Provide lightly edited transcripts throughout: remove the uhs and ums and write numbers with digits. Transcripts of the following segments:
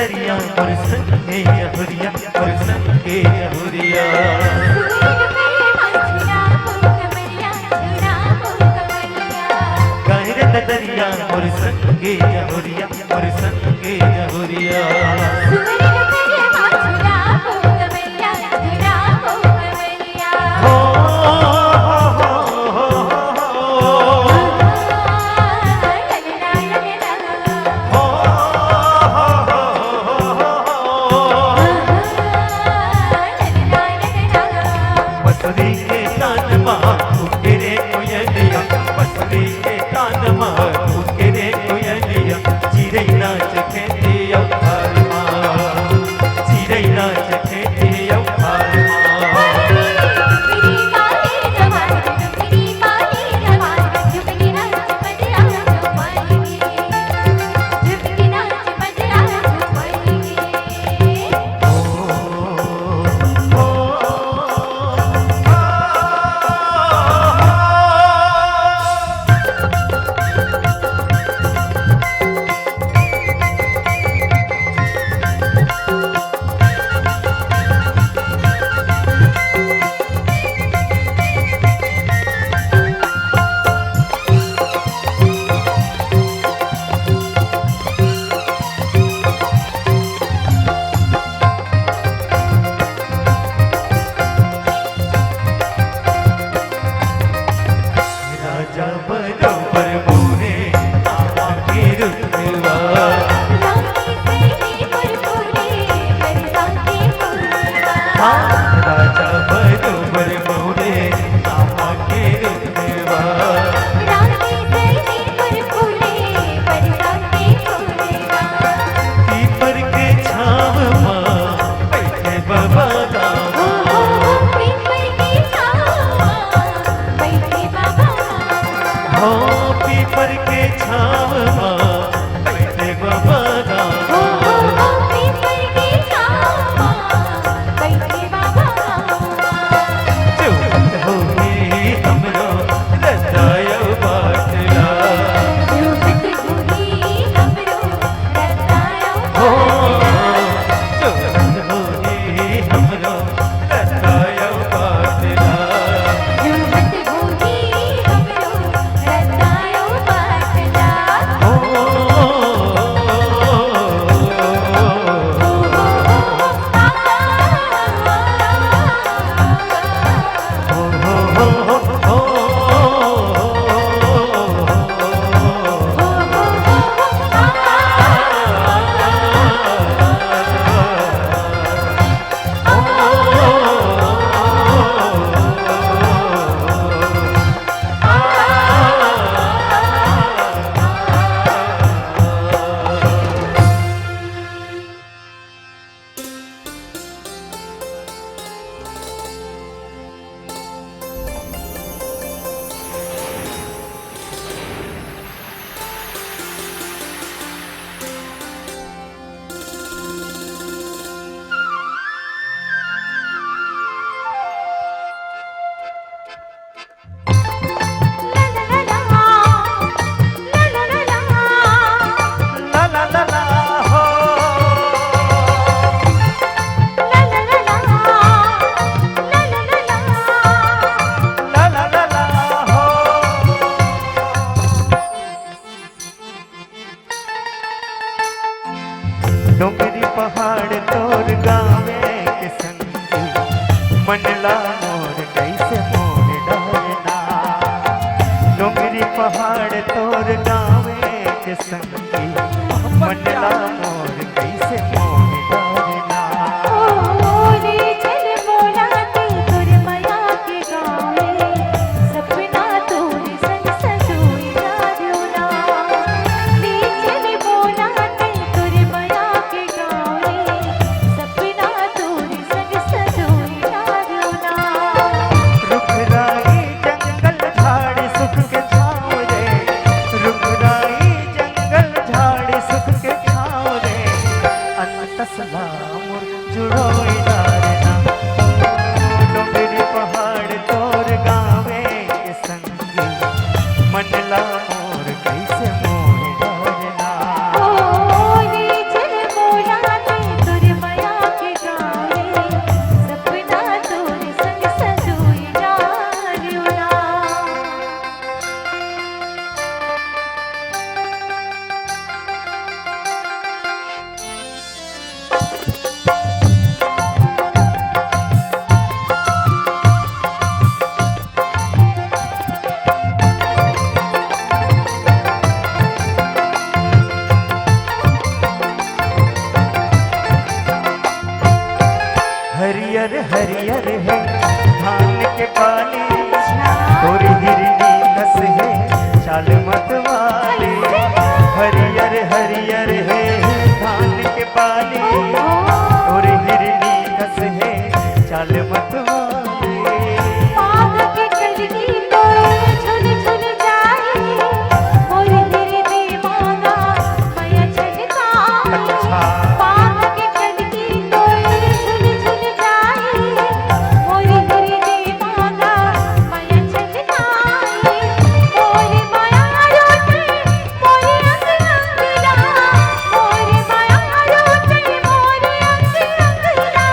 दरिया और संगे जहुरिया और संगे जहुरिया गायरे दरिया और संगे जहुरिया और संगे जहुरिया डोंगरी पहाड़ तोर गावे के संगी मनला मोर कैसे मोर डालना। डोंगरी पहाड़ तोर गावे के संगी मनला मोर कैसे मोर डालना। हरियर हरियर है धान के बाली और हिरनी कस है चाल मतवाली। पाग के कलगी तोर झुल झुल जाए और हिरनी मांगा माया छलकाए। अच्छा। पाग के कलगी तोर झुल झुल जाए और हिरनी मांगा माया छलकाए। मोरे माया रोते मोरे अंग अंगला, मोरे माया रोते मोरे अंग अंगला।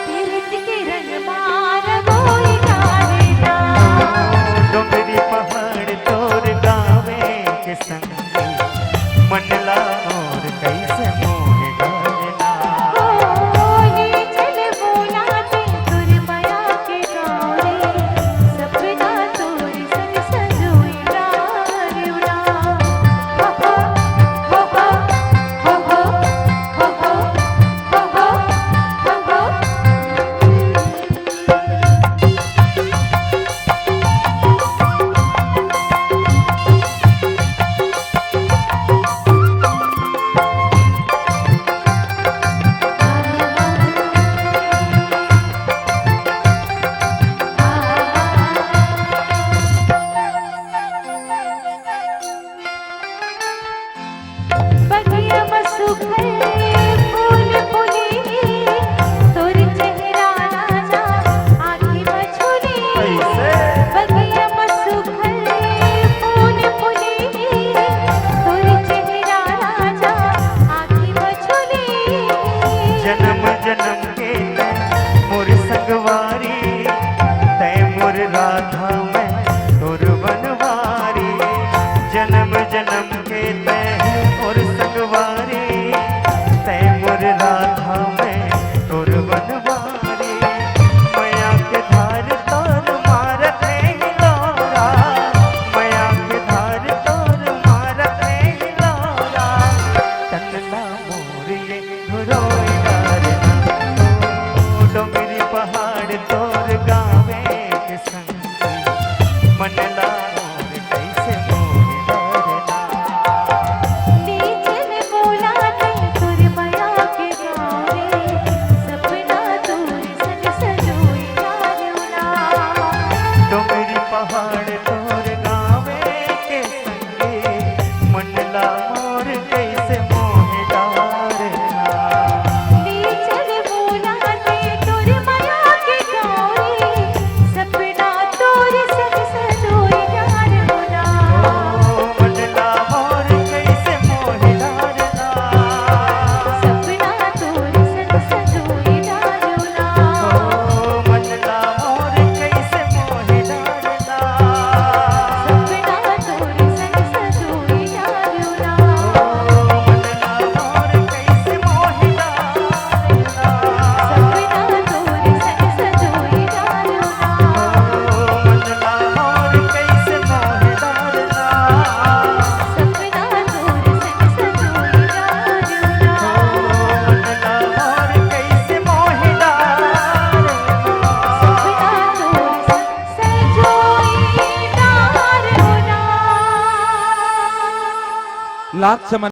तीरथ के रंग मार मोई गारेला। डोंगरी पहाड़ तोर गावे के संगी मनला और कैसे मोह डालना। ये चल बोला ते तुर माया के गावे, सपना तोर संग सजोई डारेला। हो हो हो हो हो हो हो हो हो हो। बगिया मसुखल फूल फुली, तोर चेहरा राजा आँखी मछुली। कैसे? बगिया मसुखल फूल फुली, तोर चेहरा राजा आँखी मछुली। जन्म जन्म के मोर संगवारी तय मोर राधा मैं तोर बनवारी। जन्म जन्म के तय मोर संगवारी तय मोर राधा मैं तोर बनवारी। माया के धार तोर मारत हिलोरा, माया के धार तोर मारत हिलोरा। तन्ना मोर ये घुरोई डालना। डोंगरी पहाड़ तोर गावे के संगी मनला और कैसे मोह डालना। नीचल बोला ते तुर माया के गावे, सपना तोर संग सजोई डारेला। डोंगरी पहाड़ तोर गावे के संगे मनला मोर कैसे मोह डालना। नीचल बोला ते तुर माया के गावे, सपना तोर संग सजोई डारेला। मनला मोर कैसे मोह डालना। सपना तोर संग सजोई डारेला। मनला मोर कैसे मोह डालना। सपना तोर संग सजोई डारेला। मनला मोर कैसे मोह डालना। सपना तोर संग सजोई डारेला। मनला मोर कैसे मोह डालना। सपना तोर संग सजोई डारेला। मनला मोर कैसे मोह डालना। सपना तोर संग सजोई डारेला। लाख